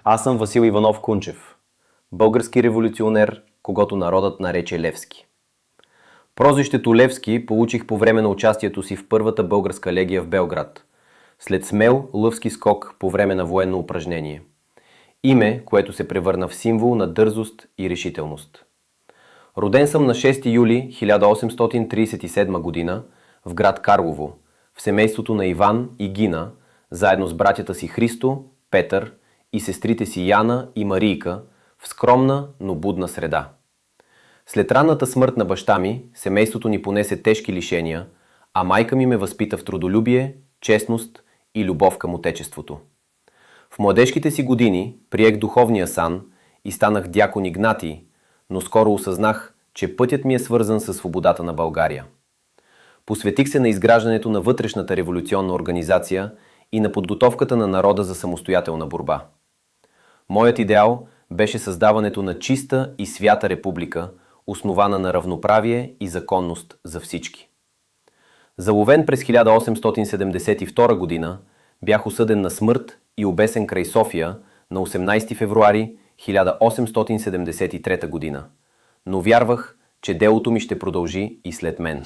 Аз съм Васил Иванов Кунчев, български революционер, когото народът нарече Левски. Прозвището Левски получих по време на участието си в първата българска легия в Белград, след смел лъвски скок по време на военно упражнение. Име, което се превърна в символ на дързост и решителност. Роден съм на 6 юли 1837 година в град Карлово, в семейството на Иван и Гина, заедно с братята си Христо, Петър и сестрите си Яна и Марийка, в скромна, но будна среда. След ранната смърт на баща ми, семейството ни понесе тежки лишения, а майка ми ме възпита в трудолюбие, честност и любов към отечеството. В младежките си години приех духовния сан и станах дякон Игнатий, но скоро осъзнах, че пътят ми е свързан със свободата на България. Посветих се на изграждането на вътрешната революционна организация и на подготовката на народа за самостоятелна борба. Моят идеал беше създаването на чиста и свята република, основана на равноправие и законност за всички. Заловен през 1872 година, бях осъден на смърт и обесен край София на 18 февруари 1873 година, но вярвах, че делото ми ще продължи и след мен.